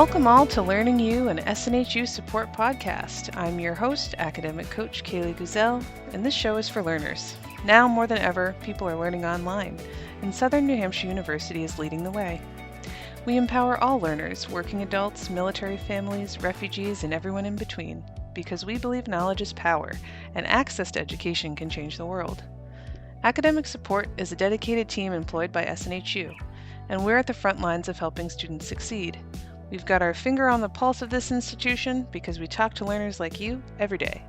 Welcome all to Learning You, an SNHU Support Podcast. I'm your host, academic coach Kaylee Guzell, and this show is for learners. Now more than ever, people are learning online, and Southern New Hampshire University is leading the way. We empower all learners, working adults, military families, refugees, and everyone in between, because we believe knowledge is power, and access to education can change the world. Academic Support is a dedicated team employed by SNHU, and we're at the front lines of helping students succeed. We've got our finger on the pulse of this institution because we talk to learners like you every day.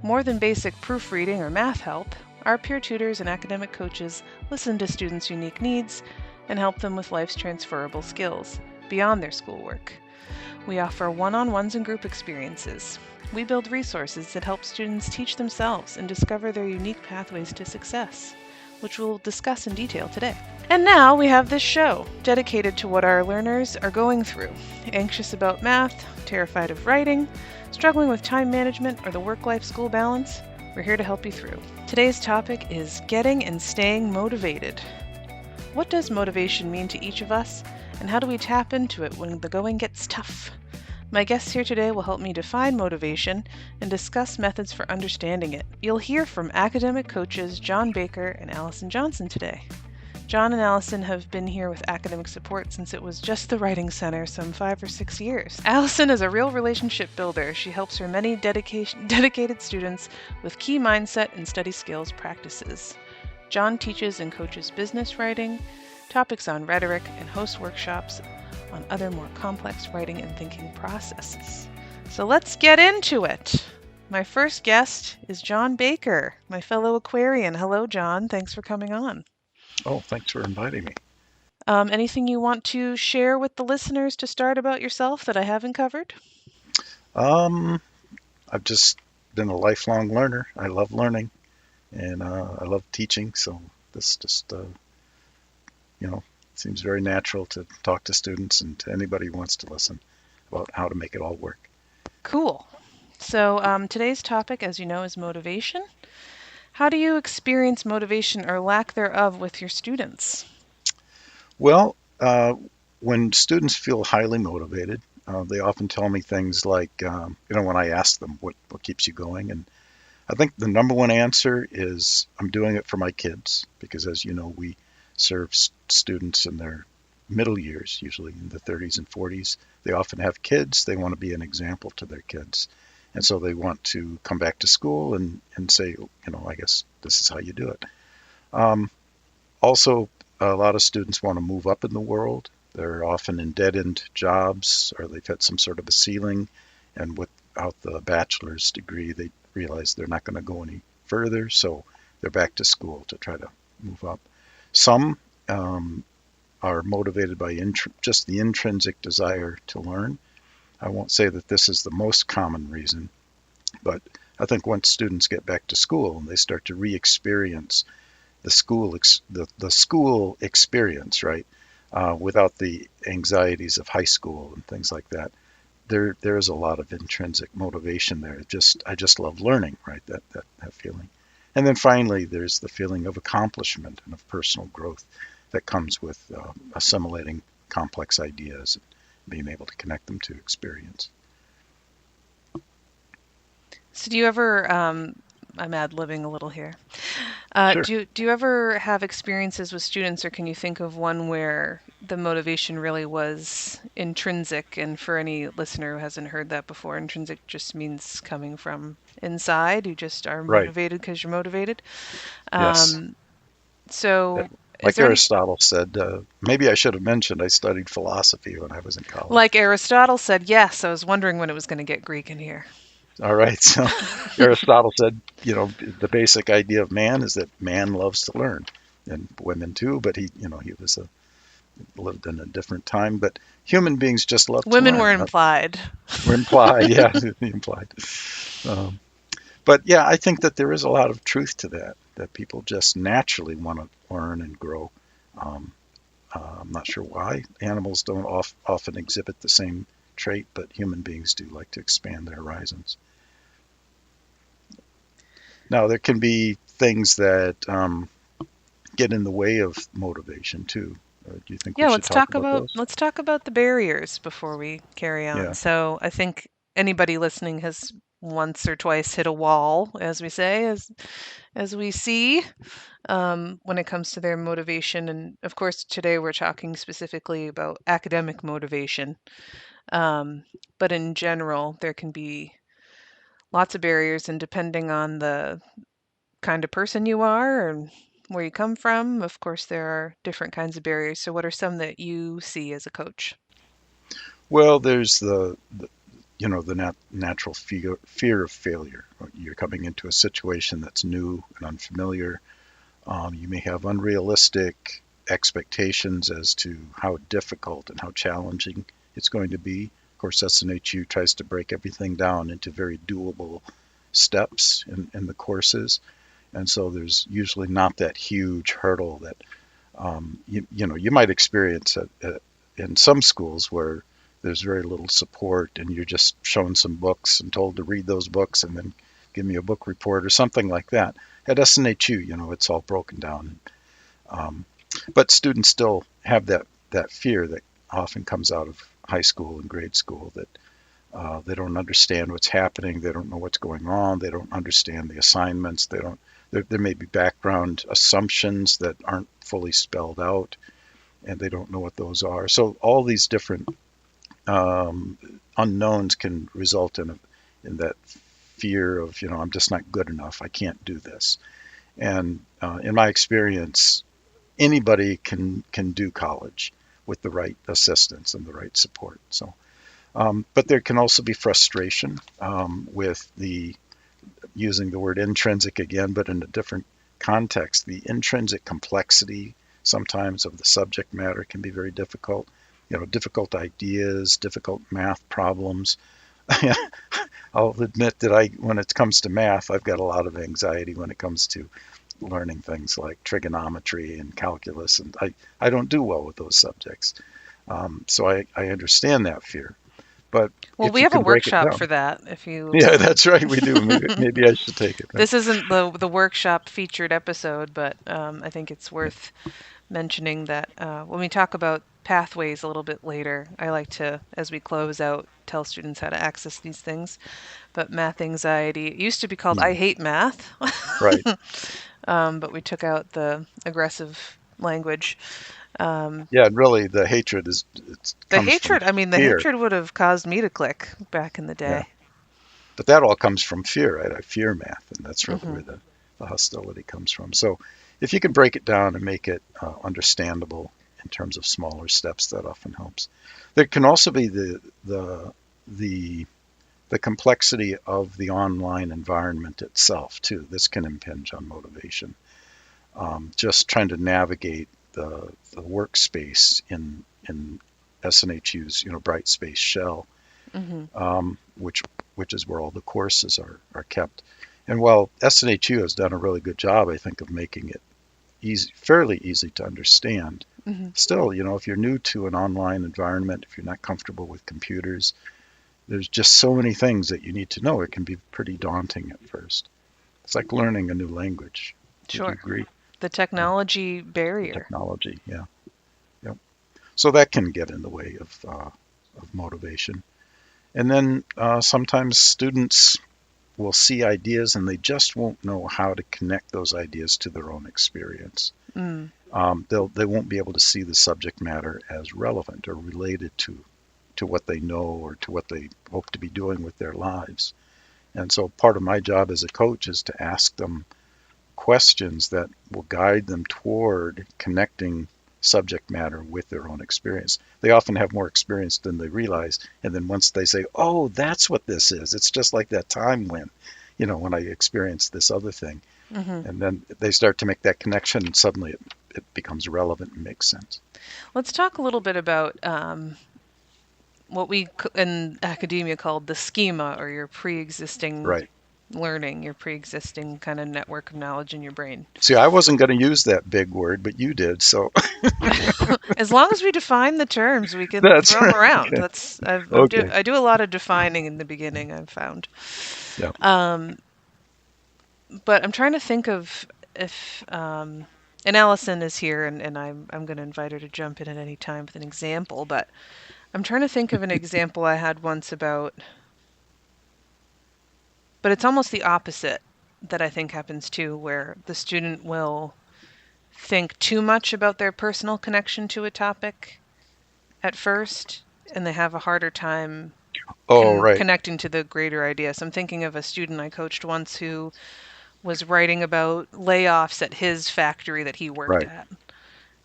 More than basic proofreading or math help, our peer tutors and academic coaches listen to students' unique needs and help them with life's transferable skills beyond their schoolwork. We offer one-on-ones and group experiences. We build resources that help students teach themselves and discover their unique pathways to success, which we'll discuss in detail today. And now we have this show, dedicated to what our learners are going through. Anxious about math, terrified of writing, struggling with time management or the work-life school balance, we're here to help you through. Today's topic is getting and staying motivated. What does motivation mean to each of us, and how do we tap into it when the going gets tough? My guests here today will help me define motivation and discuss methods for understanding it. You'll hear from academic coaches John Baker and Allison Johnson today. John and Allison have been here with academic support since it was just the Writing Center some 5 or 6 years. Allison is a real relationship builder. She helps her many dedicated students with key mindset and study skills practices. John teaches and coaches business writing, topics on rhetoric, and hosts workshops on other more complex writing and thinking processes. So let's get into it. My first guest is John Baker, my fellow Aquarian. Hello, John. Thanks for coming on. Oh, thanks for inviting me. Anything you want to share with the listeners to start about yourself that I haven't covered? I've just been a lifelong learner. I love learning, and I love teaching, so this just, seems very natural to talk to students and to anybody who wants to listen about how to make it all work. Cool. So today's topic, as you know, is motivation. How do you experience motivation or lack thereof with your students? Well, when students feel highly motivated, they often tell me things like, when I ask them what keeps you going, and I think the number one answer is I'm doing it for my kids, because as you know, we serve students in their middle years, usually in the 30s and 40s. They often have kids. They want to be an example to their kids. And so they want to come back to school and say, I guess this is how you do it. Also, a lot of students want to move up in the world. They're often in dead-end jobs, or they've hit some sort of a ceiling. And without the bachelor's degree, they realize they're not going to go any further. So they're back to school to try to move up. Some are motivated by just the intrinsic desire to learn. I won't say that this is the most common reason, but I think once students get back to school and they start to re-experience the school experience, right, without the anxieties of high school and things like that, there is a lot of intrinsic motivation there. I just love learning, right, that feeling. And then finally, there's the feeling of accomplishment and of personal growth that comes with assimilating complex ideas and being able to connect them to experience. So do you ever, I'm ad-libbing a little here. Sure. Do you ever have experiences with students, or can you think of one where the motivation really was intrinsic? And for any listener who hasn't heard that before, intrinsic just means coming from inside. You just are motivated because you're motivated. Yes. So... Like Aristotle said, maybe I should have mentioned I studied philosophy when I was in college. Like Aristotle said, yes. I was wondering when it was going to get Greek in here. All right. So Aristotle said, the basic idea of man is that man loves to learn, and women too. But he lived in a different time. But human beings just love to learn. Women were implied. Were implied, yeah, implied. But yeah, I think that there is a lot of truth to that people just naturally want to learn and grow. I'm not sure why. Animals don't often exhibit the same trait, but human beings do like to expand their horizons. Now, there can be things that get in the way of motivation too. Do you think Yeah, we should talk about those? let's talk about the barriers before we carry on. Yeah. So I think anybody listening has once or twice hit a wall, as we say, as we see, when it comes to their motivation. And of course, today we're talking specifically about academic motivation. But in general, there can be lots of barriers, and depending on the kind of person you are and where you come from, of course, there are different kinds of barriers. So, what are some that you see as a coach? Well, there's the natural fear of failure. You're coming into a situation that's new and unfamiliar. You may have unrealistic expectations as to how difficult and how challenging it's going to be. Of course, SNHU tries to break everything down into very doable steps in the courses. And so there's usually not that huge hurdle that you might experience in some schools where there's very little support and you're just shown some books and told to read those books and then give me a book report or something like that. At SNHU, it's all broken down. But students still have that fear that often comes out of high school and grade school, that they don't understand what's happening. They don't know what's going on. They don't understand the assignments. There may be background assumptions that aren't fully spelled out, and they don't know what those are. So all these different unknowns can result in that fear of, I'm just not good enough. I can't do this. And in my experience, anybody can do college with the right assistance and the right support. So, but there can also be frustration with using the word intrinsic again, but in a different context. The intrinsic complexity sometimes of the subject matter can be very difficult. Difficult ideas, difficult math problems. I'll admit that when it comes to math, I've got a lot of anxiety when it comes to learning things like trigonometry and calculus, and I don't do well with those subjects. So I understand that fear. But we have a workshop for that. Yeah, that's right, we do. Maybe I should take it. Right? This isn't the workshop featured episode, but I think it's worth mentioning that when we talk about pathways a little bit later, I like to, as we close out, tell students how to access these things. But math anxiety, it used to be called I hate math. Right. But we took out the aggressive language. Yeah, really, the hatred is the hatred. I mean, the fear. Hatred would have caused me to click back in the day. Yeah. But that all comes from fear, right? I fear math, and that's really where the hostility comes from. So, if you can break it down and make it understandable in terms of smaller steps, that often helps. There can also be the complexity of the online environment itself too. This can impinge on motivation. Just trying to navigate the workspace in SNHU's bright space shell, which is where all the courses are kept. And while SNHU has done a really good job, I think, of making it fairly easy to understand, still, if you're new to an online environment, if you're not comfortable with computers, there's just so many things that you need to know. It can be pretty daunting at first. It's like learning a new language. Sure. Would you agree? The technology barrier. Technology, yeah. Yep. So that can get in the way of motivation. And then sometimes students will see ideas and they just won't know how to connect those ideas to their own experience. They won't be able to see the subject matter as relevant or related to what they know or to what they hope to be doing with their lives. And so part of my job as a coach is to ask them questions that will guide them toward connecting subject matter with their own experience. They often have more experience than they realize, and then once they say, oh, that's what this is, it's just like that time when I experienced this other thing, and then they start to make that connection, and suddenly it becomes relevant and makes sense. Let's talk a little bit about what we in academia called the schema, or your pre-existing learning, your pre-existing kind of network of knowledge in your brain. See, I wasn't going to use that big word, but you did, so. As long as we define the terms, we can throw them around. Okay. I do a lot of defining in the beginning, I've found. Yeah. But I'm trying to think of if And Allison is here, and I'm going to invite her to jump in at any time with an example, but I'm trying to think of an example I had once about, but it's almost the opposite that I think happens too, where the student will think too much about their personal connection to a topic at first, and they have a harder time Oh, right. connecting to the greater idea. So I'm thinking of a student I coached once who was writing about layoffs at his factory that he worked Right. at.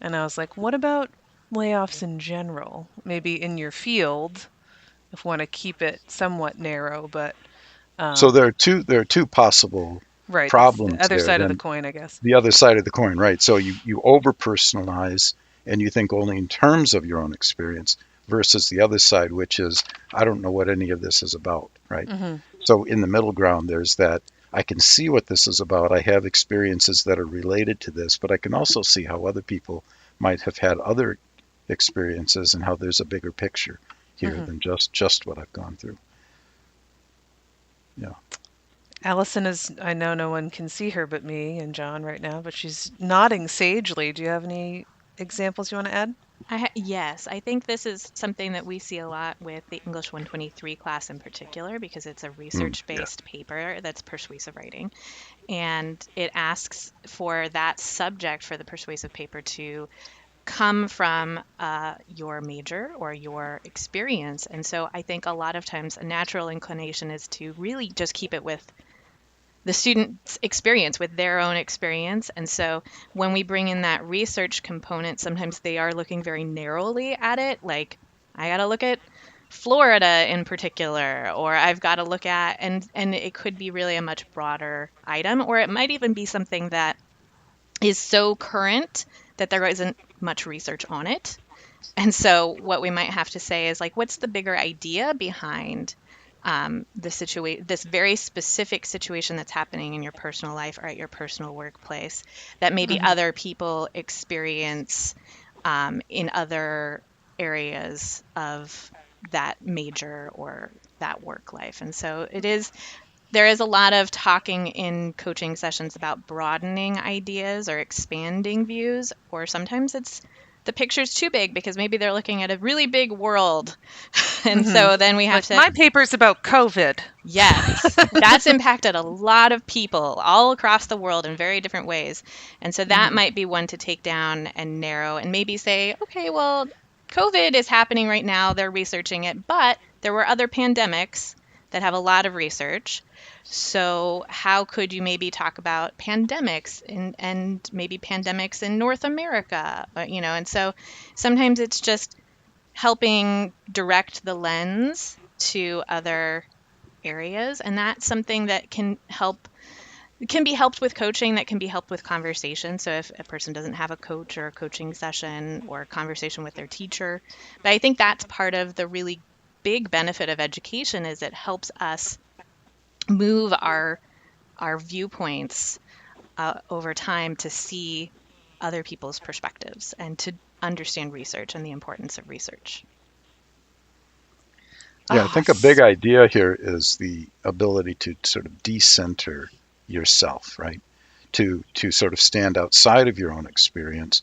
And I was like, what about layoffs in general? Maybe in your field, if we want to keep it somewhat narrow, but So there are two possible right, that's the problems other there. side of the Then coin, I guess. the other side of the coin, right? So you over personalize and you think only in terms of your own experience versus the other side, which is I don't know what any of this is about, right? Mm-hmm. So in the middle ground, there's that I can see what this is about. I have experiences that are related to this, but I can also see how other people might have had other experiences and how there's a bigger picture here Mm-hmm. than just what I've gone through. Yeah. Allison is, I know no one can see her but me and John right now, but she's nodding sagely. Do you have any examples you want to add? Yes, I think this is something that we see a lot with the English 123 class in particular because it's a Yeah. research-based paper that's persuasive writing. And it asks for that subject for the persuasive paper to come from your major or your experience. And so I think a lot of times a natural inclination is to really just keep it with the student's experience, with their own experience. And so when we bring in that research component, sometimes they are looking very narrowly at it, like I got to look at Florida in particular, or I've got to look at, and it could be really a much broader item, or it might even be something that is so current that there isn't much research on it. And so what we might have to say is like, what's the bigger idea behind this very specific situation that's happening in your personal life or at your personal workplace that maybe Mm-hmm. other people experience in other areas of that major or that work life. And so there is a lot of talking in coaching sessions about broadening ideas or expanding views, or sometimes it's the picture's too big because maybe they're looking at a really big world. And Mm-hmm. so then we have Like, my to, paper's about COVID. yes, that's impacted a lot of people all across the world in very different ways. And so that Mm-hmm. might be one to take down and narrow and maybe say, okay, well, COVID is happening right now. They're researching it, but there were other pandemics that have a lot of research. So how could you maybe talk about pandemics and maybe pandemics in North America, and so sometimes it's just helping direct the lens to other areas. And that's something that can be helped with coaching, that can be helped with conversation. So if a person doesn't have a coach or a coaching session or a conversation with their teacher, but I think that's part of the really big benefit of education is it helps us move our viewpoints over time to see other people's perspectives and to understand research and the importance of research. Yeah, I think a big idea here is the ability to sort of decenter yourself, right? To sort of stand outside of your own experience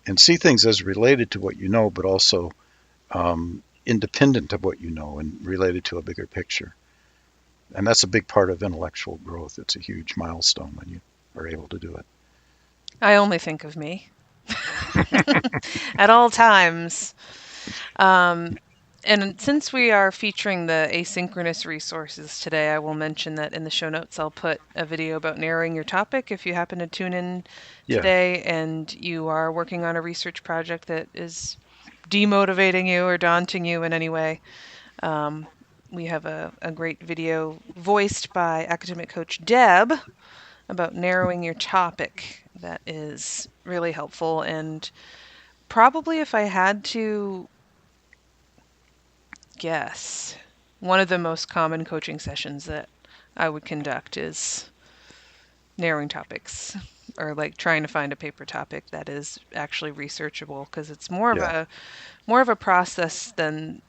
and see things as related to what you know, but also independent of what you know and related to a bigger picture. And that's a big part of intellectual growth. It's a huge milestone when you are able to do it. I only think of me at all times. And since we are featuring the asynchronous resources today, I will mention that in the show notes I'll put a video about narrowing your topic if you happen to tune in Yeah. today and you are working on a research project that is demotivating you or daunting you in any way. We have a great video voiced by academic coach Deb about narrowing your topic that is really helpful. And probably if I had to guess, one of the most common coaching sessions that I would conduct is narrowing topics, or like trying to find a paper topic that is actually researchable, because it's more of a process than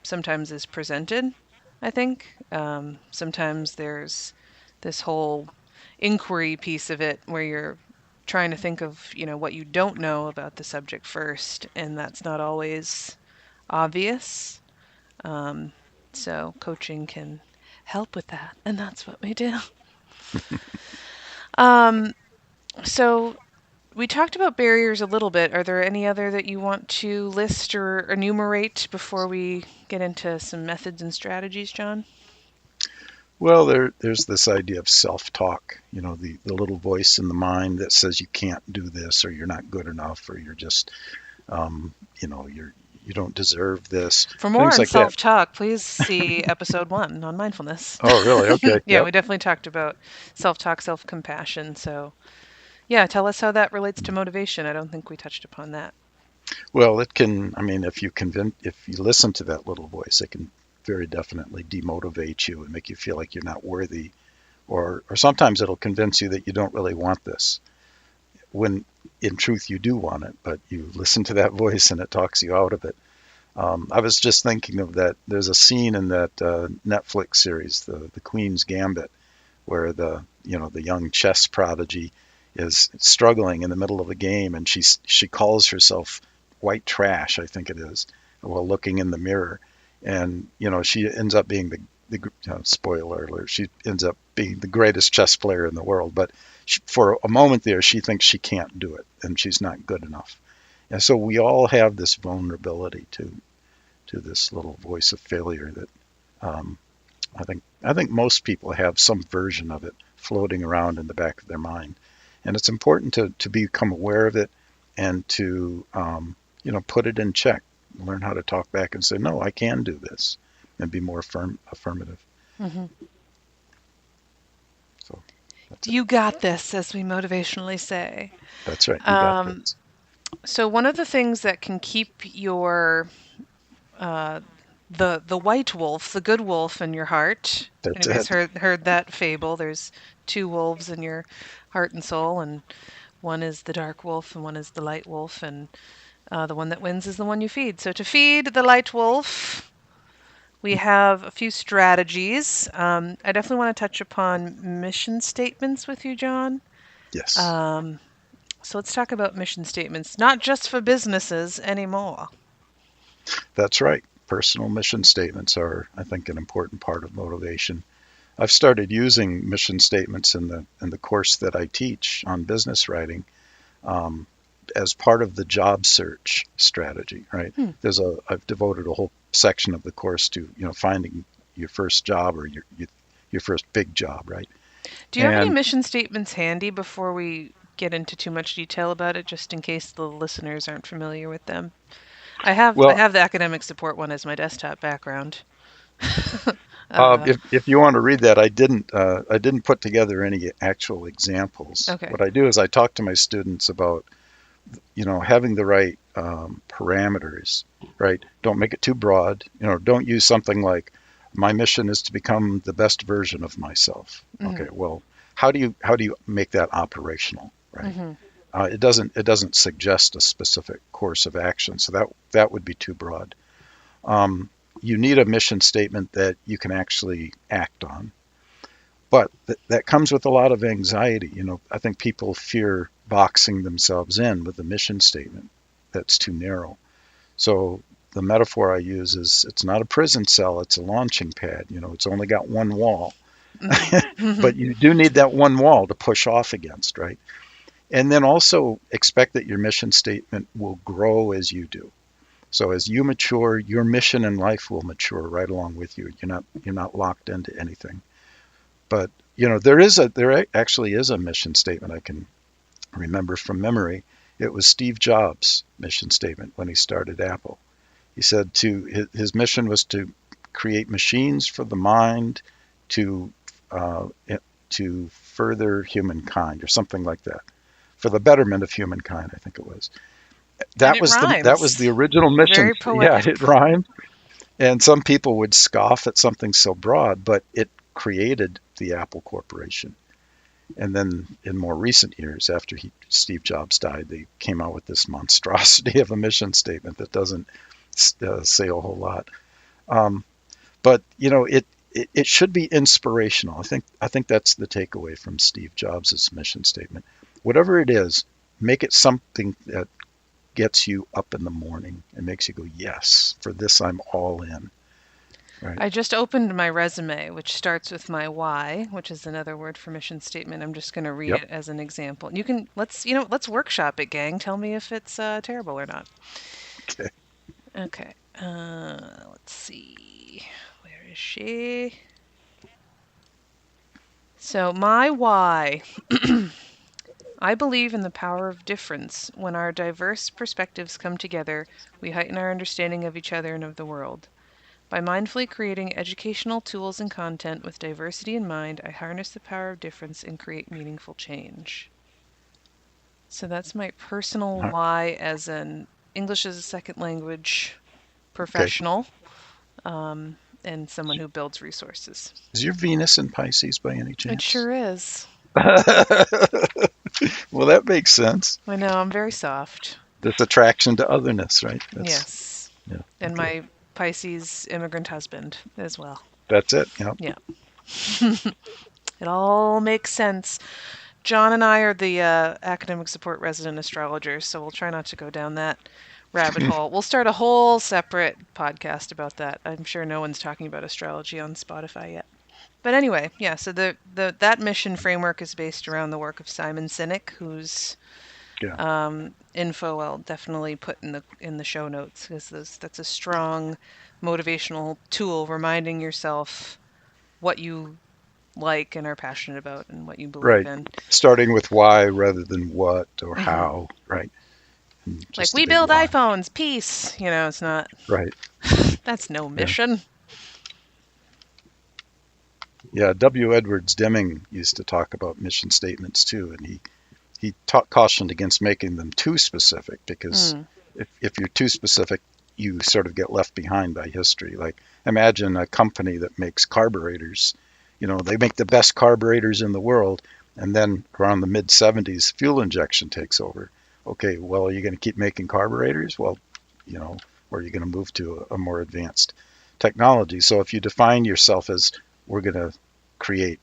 sometimes is presented, I think. Sometimes there's this whole inquiry piece of it where you're trying to think of, what you don't know about the subject first, and that's not always obvious. So coaching can help with that, and that's what we do. So we talked about barriers a little bit. Are there any other that you want to list or enumerate before we get into some methods and strategies, John? Well, there's this idea of self-talk, the little voice in the mind that says you can't do this, or you're not good enough, or you're just, you don't deserve this. For more Things on like self-talk, please see episode 1 on mindfulness. Oh, really? Okay. Yeah, Yep. we definitely talked about self-talk, self-compassion. So, yeah, tell us how that relates to motivation. I don't think we touched upon that. Well, it can, if you listen to that little voice, it can very definitely demotivate you and make you feel like you're not worthy, or sometimes it'll convince you that you don't really want this, when in truth you do want it, but you listen to that voice and it talks you out of it. I was just thinking of that. There's a scene in that Netflix series, the Queen's Gambit, where the young chess prodigy is struggling in the middle of a game, and she calls herself white trash, I think it is, while looking in the mirror. And she ends up being the spoiler alert, she ends up being the greatest chess player in the world. But for a moment there, she thinks she can't do it and she's not good enough. And so we all have this vulnerability to this little voice of failure that I think most people have some version of it floating around in the back of their mind. And it's important to become aware of it and to put it in check. Learn how to talk back and say, no, I can do this, and be more affirmative. Mm-hmm. So you got this, as we motivationally say. That's right. You got this. So one of the things that can keep your the white wolf, the good wolf in your heart. That's Anybody's it. heard that fable? There's 2 wolves in your heart and soul, and one is the dark wolf and one is the light wolf, and the one that wins is the one you feed. So to feed the light wolf, we have a few strategies. I definitely want to touch upon mission statements with you, John. Yes. So let's talk about mission statements, not just for businesses anymore. That's right. Personal mission statements are, I think, an important part of motivation. I've started using mission statements in the course that I teach on business writing, as part of the job search strategy, right? I've devoted a whole section of the course to, finding your first job, or your first big job, right? Do you have any mission statements handy before we get into too much detail about it, just in case the listeners aren't familiar with them? I have the academic support one as my desktop background. If you want to read that, I didn't put together any actual examples. Okay. What I do is I talk to my students about, having the right parameters, right? Don't make it too broad. Don't use something like, my mission is to become the best version of myself. Mm-hmm. Okay, well, how do you make that operational, right? Mm-hmm. It doesn't suggest a specific course of action, so that would be too broad. You need a mission statement that you can actually act on, but that comes with a lot of anxiety. I think people fear boxing themselves in with a mission statement that's too narrow. So the metaphor I use is, it's not a prison cell, it's a launching pad. It's only got one wall, mm-hmm. But you do need that one wall to push off against, right? And then also expect that your mission statement will grow as you do. So as you mature, your mission in life will mature right along with you. You're not locked into anything. But there actually is a mission statement I can remember from memory. It was Steve Jobs' mission statement when he started Apple. He said his mission was to create machines for the mind to further humankind, or something like that. For the betterment of humankind, I think it was. That was the original mission. Very poetic. Yeah, it rhymed. And some people would scoff at something so broad, but it created the Apple Corporation. And then in more recent years, after Steve Jobs died, they came out with this monstrosity of a mission statement that doesn't say a whole lot. But it should be inspirational. I think that's the takeaway from Steve Jobs' mission statement. whatever it is, make it something that gets you up in the morning and makes you go, yes, for this I'm all in. Right. I just opened my resume, which starts with my why, which is another word for mission statement. I'm just going to read it as an example. You can let's workshop it, gang. Tell me if it's terrible or not. Okay. Okay. Let's see. Where is she? So my why. I believe in the power of difference. When our diverse perspectives come together, we heighten our understanding of each other and of the world. By mindfully creating educational tools and content with diversity in mind, I harness the power of difference and create meaningful change. So that's my personal why as an English as a second language professional, and someone who builds resources. Is your Venus in Pisces by any chance? It sure is. Well, that makes sense. I know, I'm very soft. This attraction to otherness, right? Yes. Yeah. And my Pisces immigrant husband as well. That's it. Yep. Yeah. It all makes sense. John and I are the academic support resident astrologers, so we'll try not to go down that rabbit hole. We'll start a whole separate podcast about that. I'm sure no one's talking about astrology on Spotify yet. But anyway, yeah, so that mission framework is based around the work of Simon Sinek, whose info I'll definitely put in the show notes, because that's a strong motivational tool, reminding yourself what you like and are passionate about and what you believe in. Starting with why rather than what or how, right? Like, we build iPhones, peace. It's not. Right. That's no mission. Yeah, W. Edwards Deming used to talk about mission statements too, and he cautioned against making them too specific, because if you're too specific, you sort of get left behind by history. Like, imagine a company that makes carburetors. They make the best carburetors in the world, and then around the mid-'70s, fuel injection takes over. Okay, well, are you going to keep making carburetors? Well, or are you going to move to a more advanced technology? So if you define yourself as, we're going to create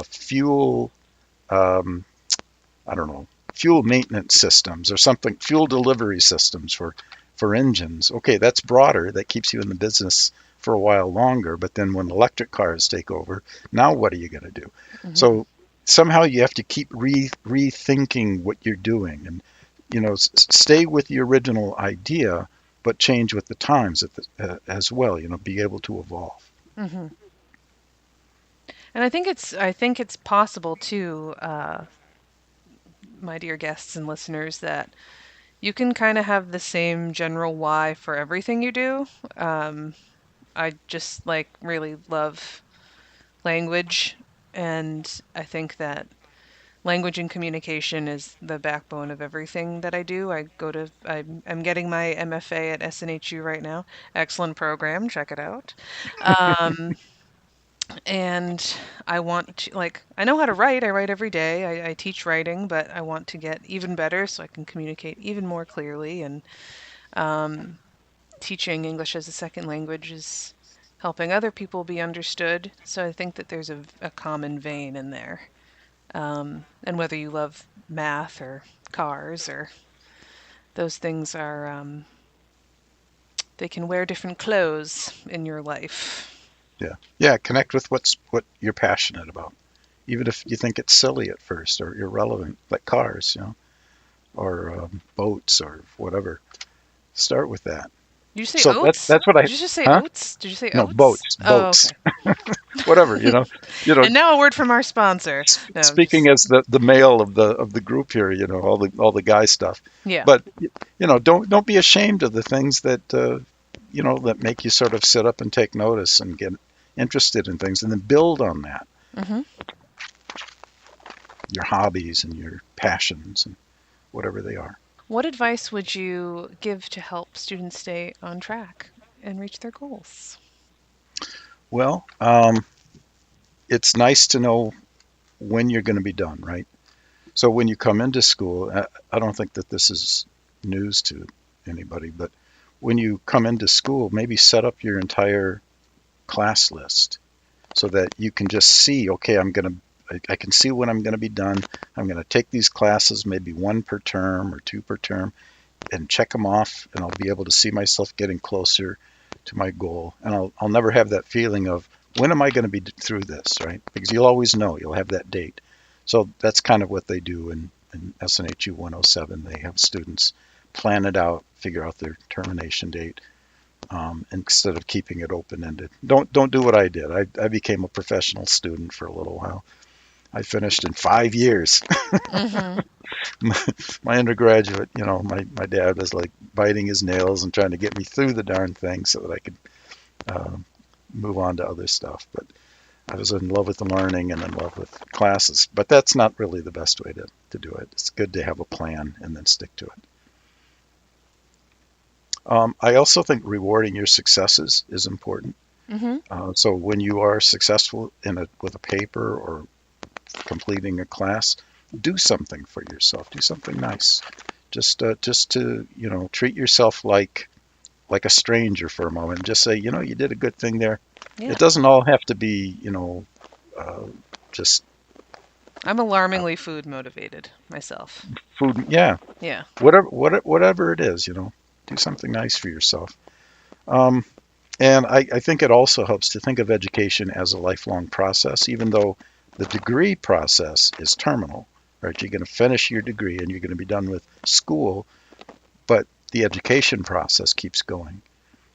fuel, fuel maintenance systems or something, fuel delivery systems for engines. Okay, that's broader. That keeps you in the business for a while longer. But then when electric cars take over, now what are you going to do? Mm-hmm. So somehow you have to keep rethinking what you're doing, and stay with the original idea, but change with the times as well. Be able to evolve. Mm-hmm. And I think it's possible too, my dear guests and listeners, that you can kind of have the same general why for everything you do. I just really love language, and I think that language and communication is the backbone of everything that I do. I'm getting my MFA at SNHU right now. Excellent program, check it out. And I want to, I know how to write. I write every day. I teach writing, but I want to get even better so I can communicate even more clearly. And teaching English as a second language is helping other people be understood. So I think that there's a common vein in there. And whether you love math or cars, or those things are, they can wear different clothes in your life. Yeah. Connect with what you're passionate about, even if you think it's silly at first or irrelevant, like cars, or boats or whatever. Start with that. Did you say oats? That's what Did you just say oats? Did you say no, oats? boats. Oh, okay. Whatever, And now a word from our sponsor. No, speaking as the male of the group here, all the guy stuff. Yeah. But don't be ashamed of the things that that make you sort of sit up and take notice and get interested in things, and then build on that. Mm-hmm. Your hobbies and your passions and whatever they are. What advice would you give to help students stay on track and reach their goals? Well, it's nice to know when you're going to be done, right? So when you come into school, I don't think that this is news to anybody, but when you come into school, maybe set up your entire class list so that you can just see, okay, I'm going I can see when I'm going to be done. I'm going to take these classes, maybe 1 per term or 2 per term, and check them off, and I'll be able to see myself getting closer to my goal. And I'll never have that feeling of, when am I going to be through this, right? Because you'll always know, you'll have that date. So that's kind of what they do in SNHU 107. They have students plan it out, figure out their termination date, instead of keeping it open-ended. Don't do what I did. I became a professional student for a little while. I finished in 5 years. Mm-hmm. My undergraduate, my dad was like biting his nails and trying to get me through the darn thing so that I could move on to other stuff. But I was in love with the learning and in love with classes. But that's not really the best way to do it. It's good to have a plan and then stick to it. I also think rewarding your successes is important. Mm-hmm. So when you are successful with a paper or completing a class, do something for yourself. Do something nice. Just to treat yourself like a stranger for a moment. Just say, you did a good thing there. Yeah. It doesn't all have to be, just I'm alarmingly food motivated myself. food. Yeah. Yeah. Whatever it is, do something nice for yourself. And I think it also helps to think of education as a lifelong process, even though the degree process is terminal, right? You're going to finish your degree and you're going to be done with school, but the education process keeps going.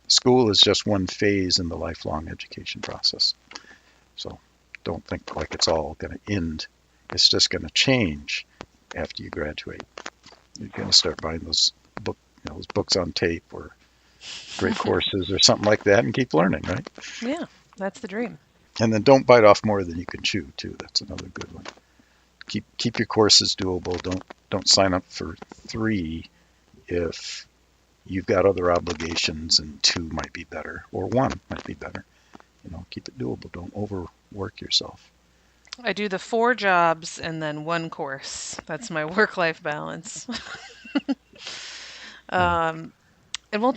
School is just one phase in the lifelong education process. So don't think like it's all going to end. It's just going to change after you graduate. You're going to start buying those books on tape or great courses or something like that and keep learning, right? Yeah, that's the dream. And then don't bite off more than you can chew, too. That's another good one. Keep your courses doable. Don't sign up for 3 if you've got other obligations and 2 might be better or 1 might be better. Keep it doable. Don't overwork yourself. I do the 4 jobs and then 1 course. That's my work-life balance. And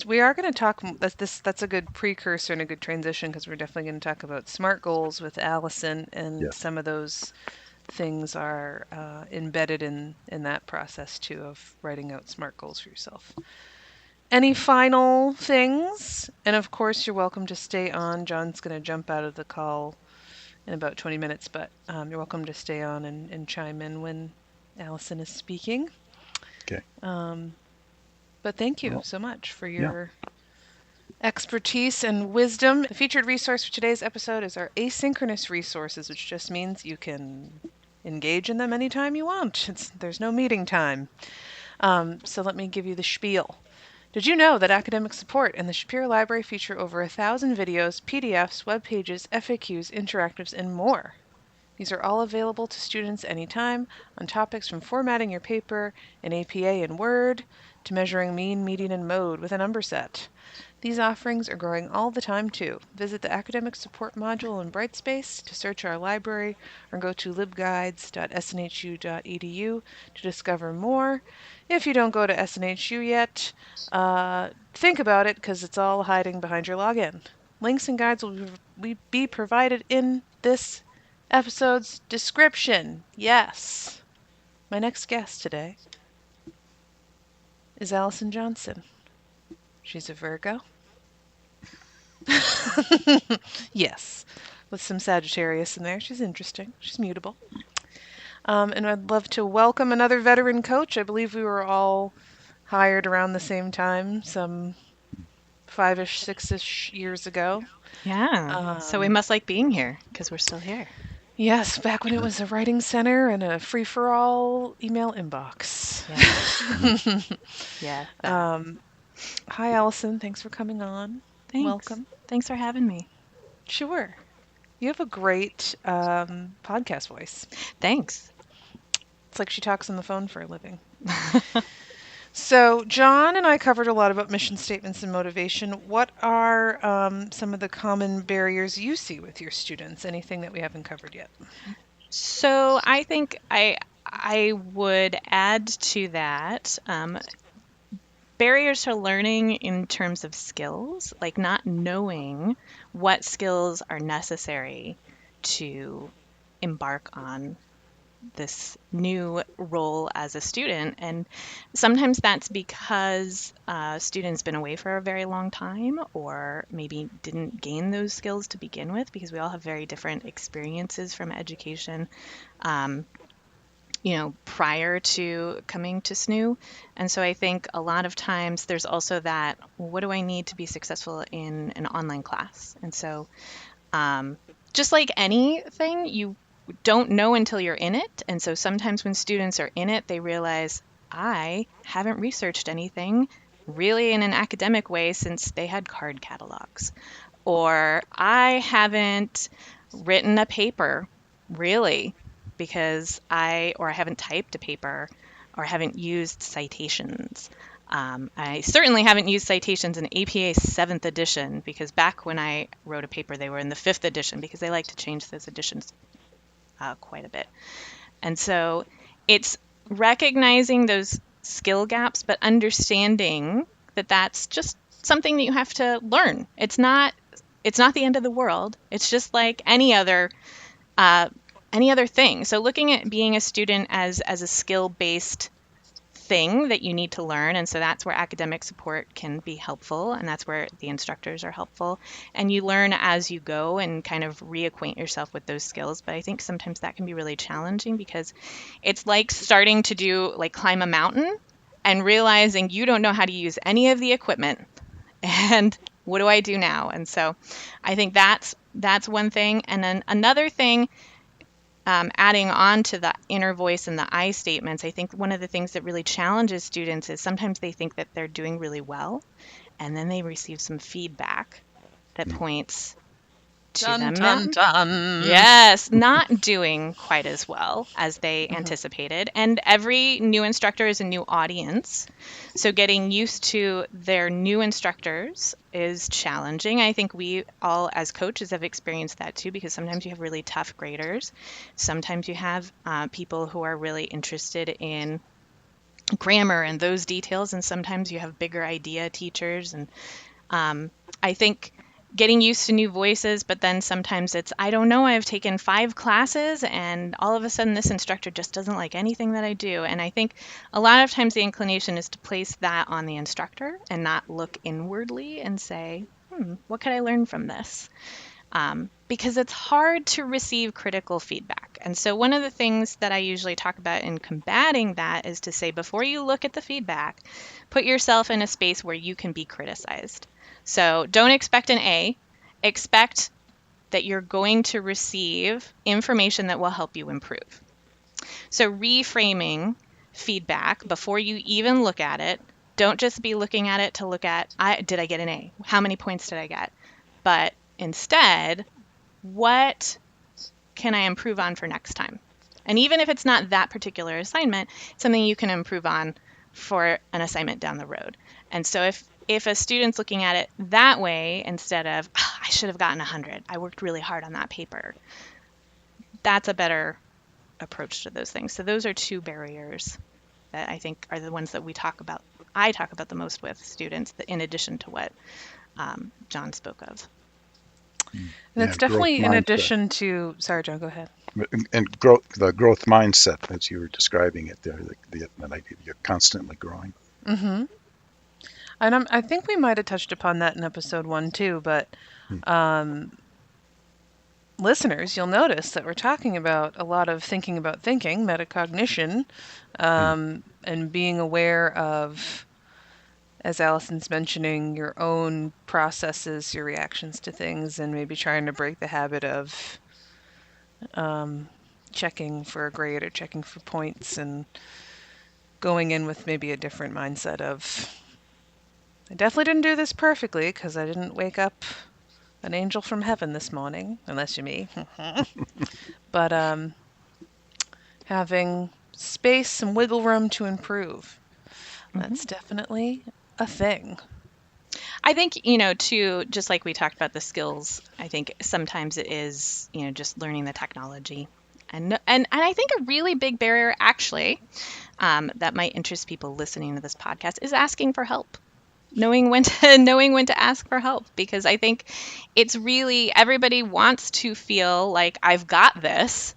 we are going to talk. That's a good precursor and a good transition, because we're definitely going to talk about SMART goals with Allison, and Yeah. some of those things are embedded in that process too, of writing out SMART goals for yourself. Any final things? And of course, you're welcome to stay on. John's going to jump out of the call in about 20 minutes, but you're welcome to stay on and chime in when Allison is speaking. Okay. But thank you so much for your expertise and wisdom. The featured resource for today's episode is our asynchronous resources, which just means you can engage in them anytime you want. There's no meeting time. So let me give you the spiel. Did you know that Academic Support and the Shapiro Library feature over 1,000 videos, PDFs, web pages, FAQs, interactives, and more? These are all available to students anytime on topics from formatting your paper in APA and Word to measuring mean, median, and mode with a number set. These offerings are growing all the time too. Visit the Academic Support module in Brightspace to search our library, or go to libguides.snhu.edu to discover more. If you don't go to SNHU yet, think about it, because it's all hiding behind your login. Links and guides will be provided in this episode's description. Yes. My next guest today is Allison Johnson. She's a Virgo. Yes. With some Sagittarius in there. She's interesting. She's mutable. And I'd love to welcome another veteran coach. I believe we were all hired around the same time, some 5-ish, 6-ish years ago. Yeah. So we must like being here, because we're still here. Yes, back when it was a writing center and a free-for-all email inbox. Yeah. Hi, Allison. Thanks for coming on. Thanks. Welcome. Thanks for having me. Sure. You have a great podcast voice. Thanks. It's like she talks on the phone for a living. So John and I covered a lot about mission statements and motivation. What are some of the common barriers you see with your students? Anything that we haven't covered yet? So I think I would add to that barriers to learning in terms of skills, like not knowing what skills are necessary to embark on this new role as a student. And sometimes that's because a student's been away for a very long time, or maybe didn't gain those skills to begin with, because we all have very different experiences from education, prior to coming to SNHU. And so I think a lot of times there's also that, what do I need to be successful in an online class? And so just like anything, you don't know until you're in it. And so sometimes when students are in it, they realize, I haven't researched anything really in an academic way since they had card catalogs. Or I haven't written a paper really because I haven't typed a paper, or I haven't used citations. I certainly haven't used citations in APA 7th edition, because back when I wrote a paper, they were in the 5th edition, because they like to change those editions quite a bit. And so it's recognizing those skill gaps, but understanding that that's just something that you have to learn. It's not the end of the world. It's just like any other thing. So looking at being a student as a skill-based thing that you need to learn. And so that's where academic support can be helpful, and that's where the instructors are helpful. And you learn as you go and kind of reacquaint yourself with those skills. But I think sometimes that can be really challenging, because it's like starting to climb a mountain and realizing you don't know how to use any of the equipment. And what do I do now? And so I think that's one thing. And then another thing, adding on to the inner voice and the I statements, I think one of the things that really challenges students is sometimes they think that they're doing really well, and then they receive some feedback that points to them not doing quite as well as they anticipated. And every new instructor is a new audience, so getting used to their new instructors is challenging. I think we all as coaches have experienced that too, because sometimes you have really tough graders. Sometimes you have people who are really interested in grammar and those details, and sometimes you have bigger idea teachers. And I think getting used to new voices, but then sometimes it's, I don't know, I've taken 5 classes and all of a sudden this instructor just doesn't like anything that I do. And I think a lot of times the inclination is to place that on the instructor and not look inwardly and say, what could I learn from this? Because it's hard to receive critical feedback. And so one of the things that I usually talk about in combating that is to say, before you look at the feedback, put yourself in a space where you can be criticized. So don't expect an A. Expect that you're going to receive information that will help you improve. So reframing feedback before you even look at it. Don't just be looking at it to look at, did I get an A? How many points did I get? But instead, what can I improve on for next time? And even if it's not that particular assignment, it's something you can improve on for an assignment down the road. And so if a student's looking at it that way, instead of, I should have gotten 100, I worked really hard on that paper, that's a better approach to those things. So those are 2 barriers that I think are the ones that I talk about the most with students, in addition to what John spoke of. And it's definitely in addition to, sorry, John, go ahead. And the growth mindset, as you were describing it there, that idea you're constantly growing. Mm-hmm. And I think we might have touched upon that in episode 1 too, but listeners, you'll notice that we're talking about a lot of thinking about thinking, metacognition, and being aware of, as Allison's mentioning, your own processes, your reactions to things, and maybe trying to break the habit of checking for a grade or checking for points, and going in with maybe a different mindset of, I definitely didn't do this perfectly because I didn't wake up an angel from heaven this morning, unless you're me. But having space, some wiggle room to improve. That's definitely a thing. I think, too, just like we talked about the skills, I think sometimes it is, just learning the technology. And I think a really big barrier, actually, that might interest people listening to this podcast is asking for help. Knowing when to ask for help, because I think it's really, everybody wants to feel like I've got this,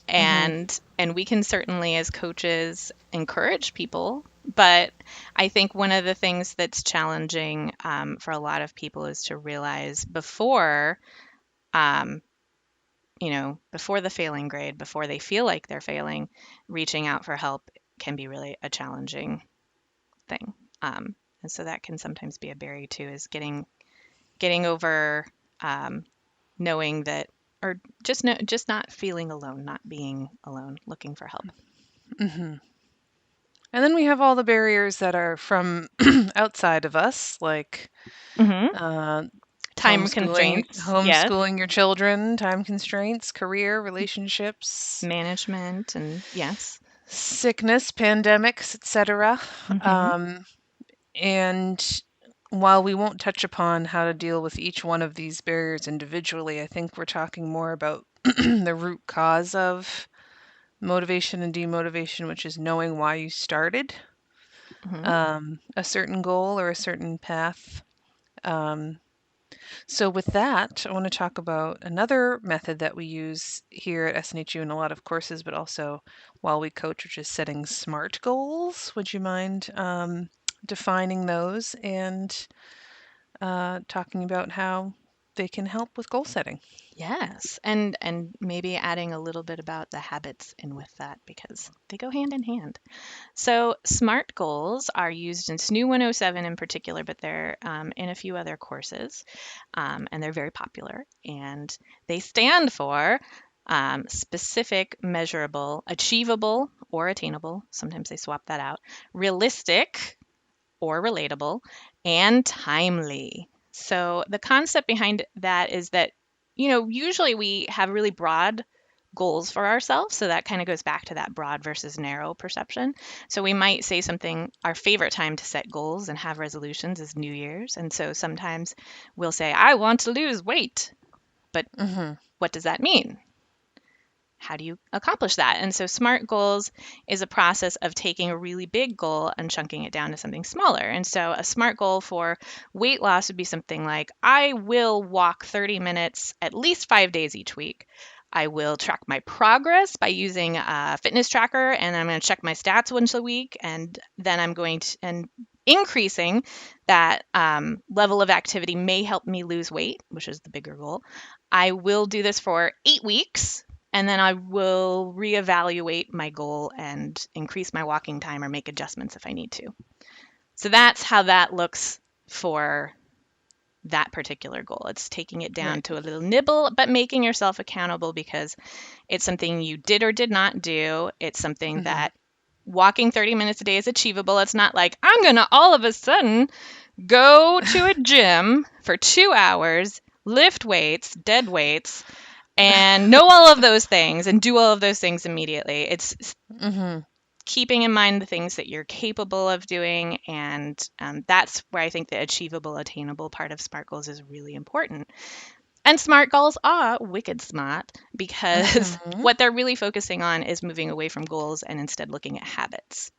And we can certainly, as coaches, encourage people. But I think one of the things that's challenging for a lot of people is to realize before before the failing grade, before they feel like they're failing, reaching out for help can be really a challenging thing. And so that can sometimes be a barrier too, is getting over knowing that, or just not feeling alone, not being alone, looking for help. And then we have all the barriers that are from outside of us, like time constraints, homeschooling your children, time constraints, career, relationships, management, and sickness, pandemics, etc. And while we won't touch upon how to deal with each one of these barriers individually, I think we're talking more about the root cause of motivation and demotivation, which is knowing why you started a certain goal or a certain path. So with that, I want to talk about another method that we use here at SNHU in a lot of courses, but also while we coach, which is setting SMART goals. Would you mind defining those and talking about how they can help with goal setting? Yes, and maybe adding a little bit about the habits in with that, because they go hand in hand. So SMART goals are used in SNHU 107 in particular, but they're in a few other courses, and they're very popular. And they stand for specific, measurable, achievable, or attainable. Sometimes they swap that out. Realistic or relatable, and timely. So the concept behind that is that, usually we have really broad goals for ourselves. So that kind of goes back to that broad versus narrow perception. So we might say something, our favorite time to set goals and have resolutions is New Year's. And so sometimes we'll say, I want to lose weight. But what does that mean? How do you accomplish that? And so SMART goals is a process of taking a really big goal and chunking it down to something smaller. And so a SMART goal for weight loss would be something like, I will walk 30 minutes at least 5 days each week. I will track my progress by using a fitness tracker, and I'm going to check my stats once a week. And then I'm going to, and increasing that level of activity may help me lose weight, which is the bigger goal. I will do this for 8 weeks. And then I will reevaluate my goal and increase my walking time or make adjustments if I need to. So that's how that looks for that particular goal. It's taking it down to a little nibble, but making yourself accountable because it's something you did or did not do. It's something that walking 30 minutes a day is achievable. It's not like, I'm going to all of a sudden go to a gym for 2 hours, lift weights, dead weights, and know all of those things and do all of those things immediately. It's keeping in mind the things that you're capable of doing. And that's where I think the achievable, attainable part of SMART goals is really important. And SMART goals are wicked smart because what they're really focusing on is moving away from goals and instead looking at habits.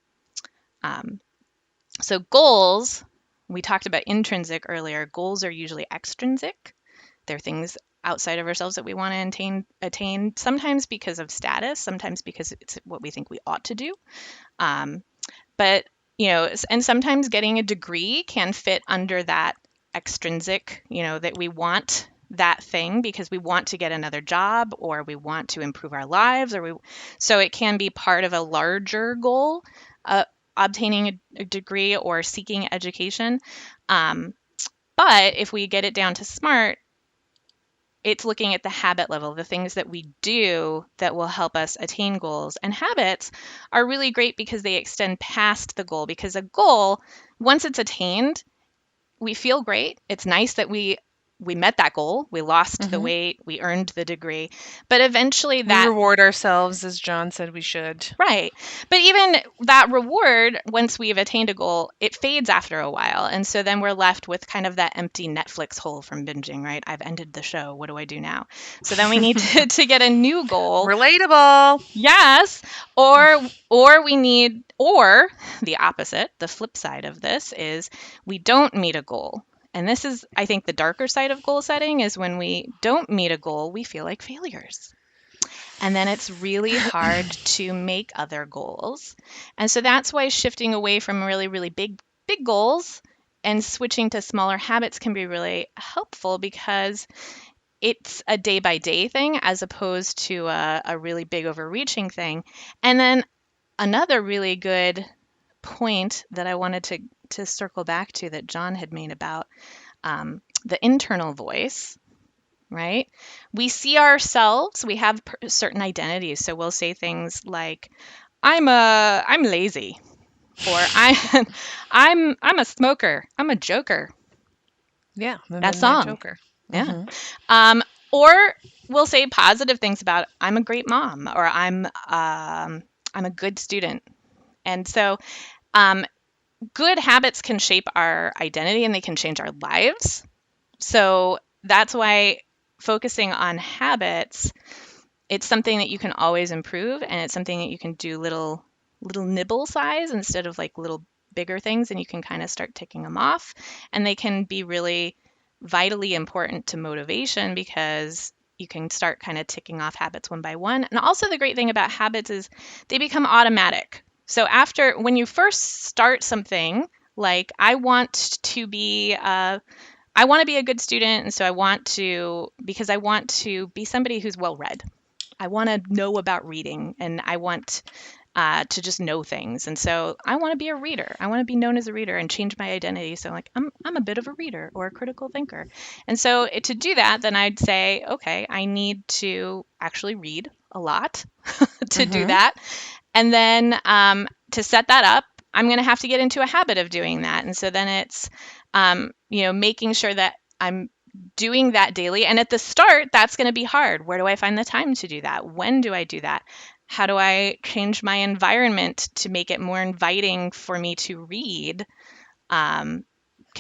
So goals, we talked about intrinsic earlier. Goals are usually extrinsic. They're things outside of ourselves that we want to attain, sometimes because of status, sometimes because it's what we think we ought to do. But, and sometimes getting a degree can fit under that extrinsic, that we want that thing because we want to get another job or we want to improve our lives, so it can be part of a larger goal, obtaining a degree or seeking education. But if we get it down to SMART, it's looking at the habit level, the things that we do that will help us attain goals. And habits are really great because they extend past the goal, because a goal, once it's attained, we feel great. It's nice that we met that goal. We lost the weight. We earned the degree. But eventually we reward ourselves, as John said we should. Right. But even that reward, once we've attained a goal, it fades after a while. And so then we're left with kind of that empty Netflix hole from binging, right? I've ended the show. What do I do now? So then we need to get a new goal. Relatable. Yes. Or we need, or the opposite, the flip side of this is we don't meet a goal. And this is, I think, the darker side of goal setting is when we don't meet a goal, we feel like failures. And then it's really hard to make other goals. And so that's why shifting away from really, really big goals and switching to smaller habits can be really helpful, because it's a day by day thing as opposed to a really big overreaching thing. And then another really good point that I wanted to circle back to that John had made about the internal voice, right? We see ourselves, we have certain identities. So we'll say things like, I'm lazy, or I'm a smoker, I'm a joker. Yeah, the That Midnight song. Joker. Yeah. Mhm. Or we'll say positive things about, I'm a great mom, or I'm a good student. And so good habits can shape our identity and they can change our lives. So that's why focusing on habits, it's something that you can always improve, and it's something that you can do little nibble size instead of like little bigger things, and you can kind of start ticking them off. And they can be really vitally important to motivation, because you can start kind of ticking off habits one by one. And also the great thing about habits is they become automatic. So when you first start something, like I want to be a good student, and so because I want to be somebody who's well read. I want to know about reading, and I want to just know things. And so I want to be a reader. I want to be known as a reader and change my identity. So like I'm a bit of a reader or a critical thinker. And so to do that, then I'd say, okay, I need to actually read a lot to do that. And then to set that up, I'm going to have to get into a habit of doing that. And so then it's making sure that I'm doing that daily. And at the start, that's going to be hard. Where do I find the time to do that? When do I do that? How do I change my environment to make it more inviting for me to read? Can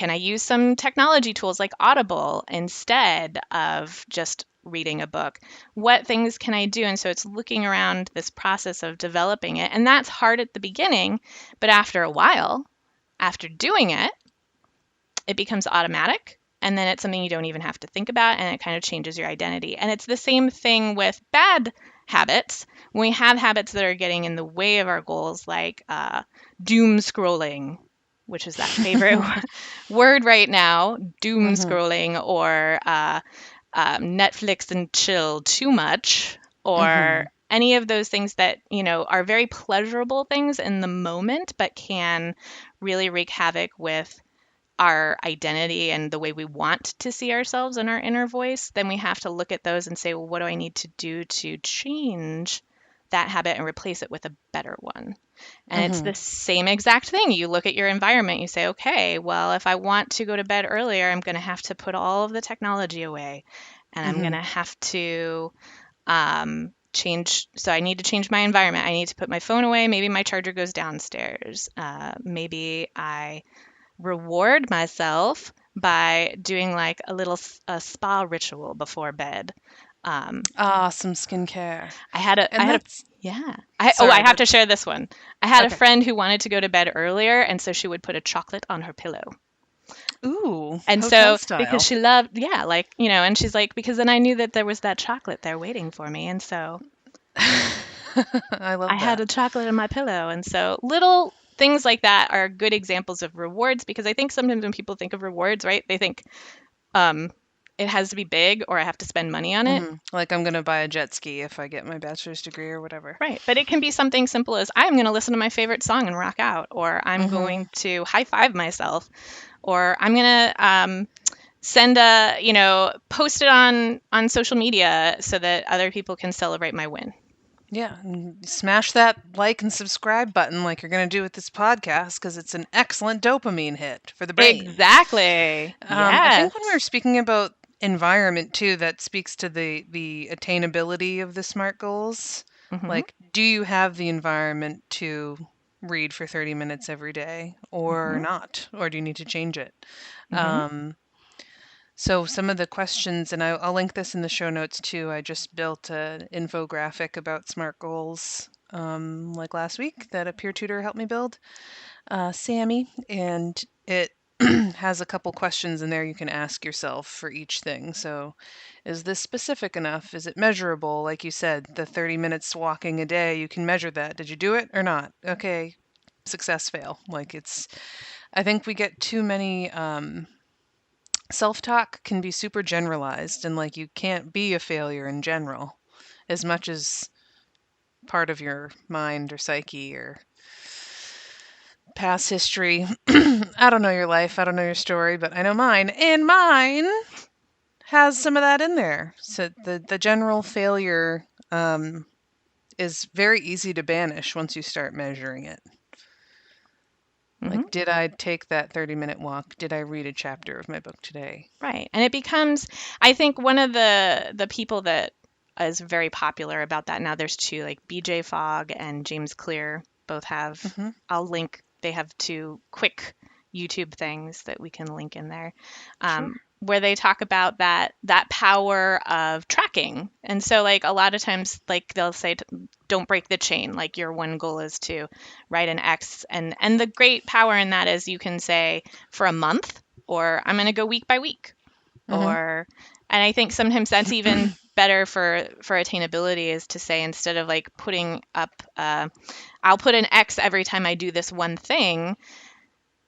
I use some technology tools like Audible instead of just reading a book? What things can I do? And so it's looking around this process of developing it. And that's hard at the beginning, but after a while, after doing it, it becomes automatic. And then it's something you don't even have to think about, and it kind of changes your identity. And it's the same thing with bad habits. When we have habits that are getting in the way of our goals, like doom scrolling, which is that favorite word right now, doom scrolling, or Netflix and chill too much, or any of those things that, are very pleasurable things in the moment, but can really wreak havoc with our identity and the way we want to see ourselves in our inner voice. Then we have to look at those and say, well, what do I need to do to change that habit and replace it with a better one? And it's the same exact thing. You look at your environment, you say, okay, well, if I want to go to bed earlier, I'm going to have to put all of the technology away, and I'm going to have to change. So I need to change my environment. I need to put my phone away. Maybe my charger goes downstairs. Maybe I reward myself by doing like a spa ritual before bed. Some skincare. I have Sorry, to share this one. I had a Okay. friend who wanted to go to bed earlier, and so she would put a chocolate on her pillow. Ooh, And hotel so style. because she loved, and she's like, because then I knew that there was that chocolate there waiting for me, and so I love I had a chocolate on my pillow. And so little things like that are good examples of rewards, because I think sometimes when people think of rewards, right, they think it has to be big or I have to spend money on it. Like I'm going to buy a jet ski if I get my bachelor's degree or whatever. Right. But it can be something simple as I'm going to listen to my favorite song and rock out, or I'm going to high five myself, or I'm going to post it on social media so that other people can celebrate my win. Yeah, and smash that like and subscribe button like you're going to do with this podcast, because it's an excellent dopamine hit for the brain. Exactly. I think when we were speaking about environment too, that speaks to the attainability of the SMART goals. Like, do you have the environment to read for 30 minutes every day or not? Or do you need to change it? So some of the questions, and I'll link this in the show notes too. I just built an infographic about SMART goals like last week that a peer tutor helped me build, Sammy, and it has a couple questions in there you can ask yourself for each thing. So, is this specific enough? Is it measurable? Like you said, the 30 minutes walking a day, you can measure that. Did you do it or not? Okay, success, fail. Like I think we get too many, self-talk can be super generalized, and like you can't be a failure in general as much as part of your mind or psyche or past history. I don't know your life, I don't know your story, but I know mine, and mine has some of that in there. So the general failure is very easy to banish once you start measuring it. Like, did I take that 30-minute walk? Did I read a chapter of my book today? Right. And it becomes, I think one of the people that is very popular about that now, there's two, like BJ Fogg and James Clear both have, I'll link, they have two quick YouTube things that we can link in there, where they talk about that power of tracking. And so like a lot of times, like they'll say, don't break the chain. Like your one goal is to write an X. And the great power in that is you can say for a month, or I'm going to go week by week, and I think sometimes that's even better for attainability, is to say, instead of like putting up, I'll put an X every time I do this one thing,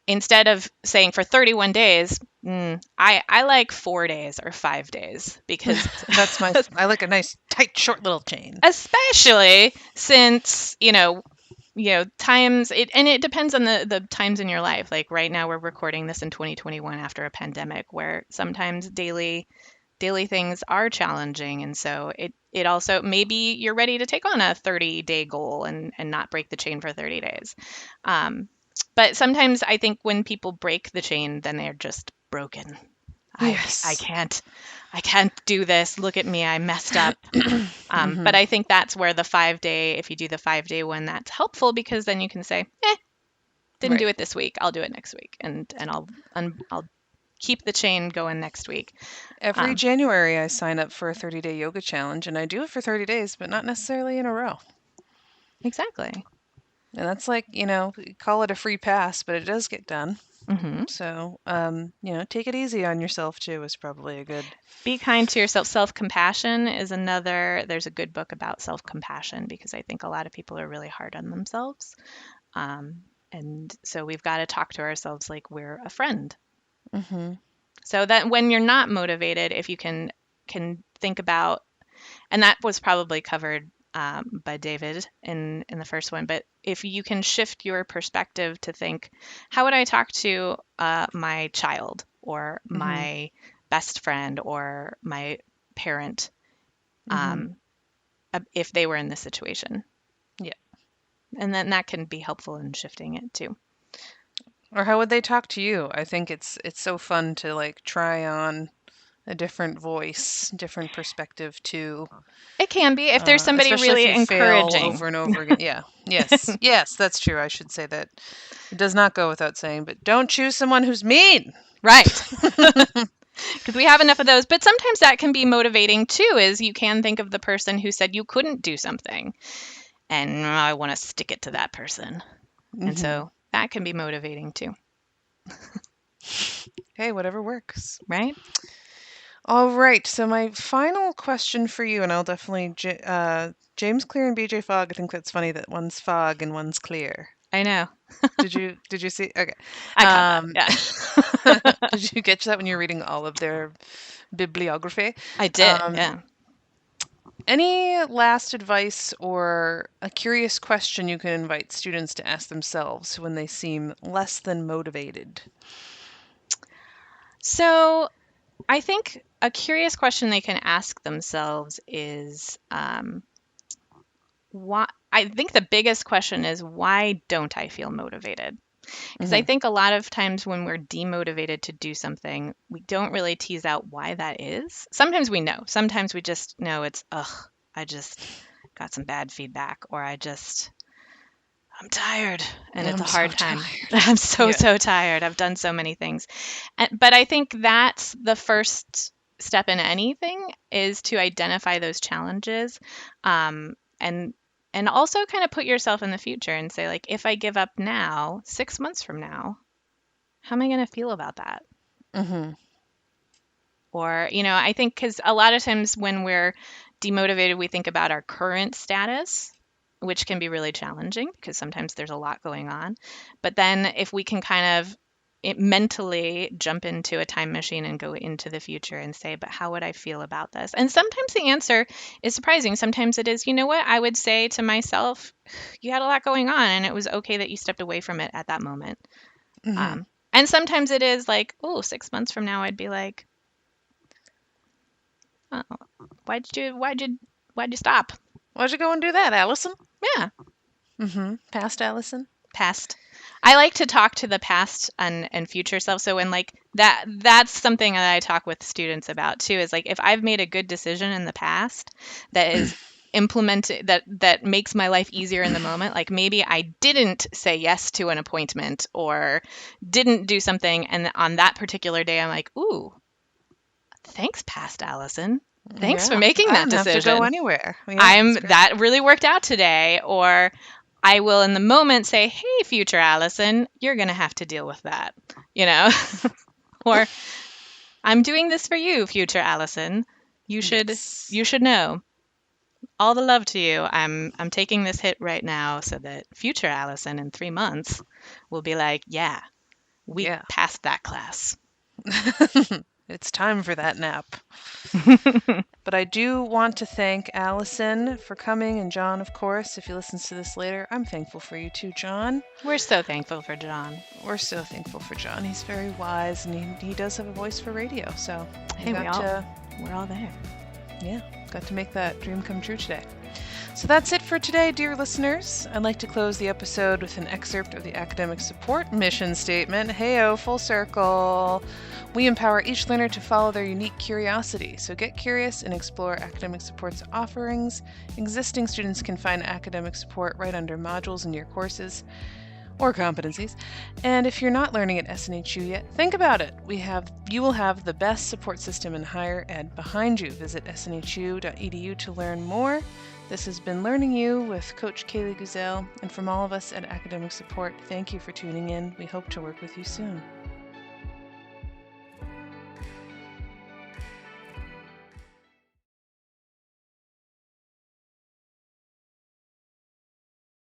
instead of saying for 31 days, I like 4 days or 5 days, because that's I like a nice tight short little chain, especially since times it depends on the times in your life. Like right now we're recording this in 2021 after a pandemic, where sometimes daily things are challenging, and so it also, maybe you're ready to take on a 30-day goal and not break the chain for 30 days. But sometimes I think when people break the chain, then they're just broken. Yes. I can't do this. Look at me, I messed up. But I think that's where the 5-day, if you do the 5-day one, that's helpful, because then you can say, didn't do it this week, I'll do it next week, and I'll keep the chain going next week. Every January I sign up for a 30-day yoga challenge, and I do it for 30 days, but not necessarily in a row. Exactly. And that's like, call it a free pass, but it does get done. So, take it easy on yourself too is probably a good. Be kind to yourself. Self-compassion is another. There's a good book about self-compassion, because I think a lot of people are really hard on themselves. And so we've got to talk to ourselves like we're a friend. So that when you're not motivated, if you can think about, and that was probably covered by David in the first one, but if you can shift your perspective to think, how would I talk to my child or my best friend or my parent if they were in this situation? Yeah. And then that can be helpful in shifting it too. Or how would they talk to you? I think it's so fun to like try on a different voice, different perspective too. It can be, if there's somebody really if you encouraging. fail over and over again. Yeah. Yes. Yes, that's true. I should say that. It does not go without saying, but don't choose someone who's mean. Right. Because we have enough of those. But sometimes that can be motivating too, is you can think of the person who said you couldn't do something, and I want to stick it to that person. And so that can be motivating too. Hey, whatever works. Right? All right. So my final question for you, and I'll definitely James Clear and BJ Fogg. I think that's funny that one's fog and one's clear. I know. Did you see? Okay. I caught that, yeah. Did you get that when you're reading all of their bibliography? I did. Yeah. Any last advice or a curious question you can invite students to ask themselves when they seem less than motivated? So I think a curious question they can ask themselves is, why? I think the biggest question is, why don't I feel motivated? Because I think a lot of times when we're demotivated to do something, we don't really tease out why that is. Sometimes we know. Sometimes we just know it's, I just got some bad feedback, or I'm tired, and it's a hard time. I'm so tired. I've done so many things. But I think that's the first step in anything, is to identify those challenges, and also kind of put yourself in the future and say, like, if I give up now, 6 months from now, how am I going to feel about that? Mm-hmm. Or, I think because a lot of times when we're demotivated, we think about our current status, which can be really challenging because sometimes there's a lot going on. But then if we can kind of mentally jump into a time machine and go into the future and say, but how would I feel about this? And sometimes the answer is surprising. Sometimes it is, you know what? I would say to myself, you had a lot going on and it was okay that you stepped away from it at that moment. Mm-hmm. And sometimes it is like, 6 months from now, I'd be like, oh, why'd you stop? Why'd you go and do that, Allison? Yeah. Mm-hmm. Past Allison? Past. I like to talk to the past and future self. So when like that's something that I talk with students about too, is like if I've made a good decision in the past that is implemented, that makes my life easier in the moment, like maybe I didn't say yes to an appointment or didn't do something, and on that particular day I'm like, ooh, thanks, past Allison. Thanks for making that decision. I don't have to go anywhere. Yeah, that really worked out today. Or I will in the moment say, hey, future Allison, you're going to have to deal with that, or I'm doing this for you, future Allison. You should know. All the love to you. I'm taking this hit right now so that future Allison in 3 months will be like, yeah, we passed that class. It's time for that nap. But I do want to thank Allison for coming, and John, of course, if he listens to this later. I'm thankful for you too, John. We're so thankful for John. We're so thankful for John. He's very wise, and he does have a voice for radio. So hey, we're all there. Yeah, got to make that dream come true today. So that's it for today, dear listeners. I'd like to close the episode with an excerpt of the Academic Support mission statement. Hey-o, full circle. We empower each learner to follow their unique curiosity. So get curious and explore Academic Support's offerings. Existing students can find academic support right under modules in your courses or competencies. And if you're not learning at SNHU yet, think about it. You will have the best support system in higher ed behind you. Visit snhu.edu to learn more. This has been Learning You with Coach Kaylee Guzel, and from all of us at Academic Support, thank you for tuning in. We hope to work with you soon.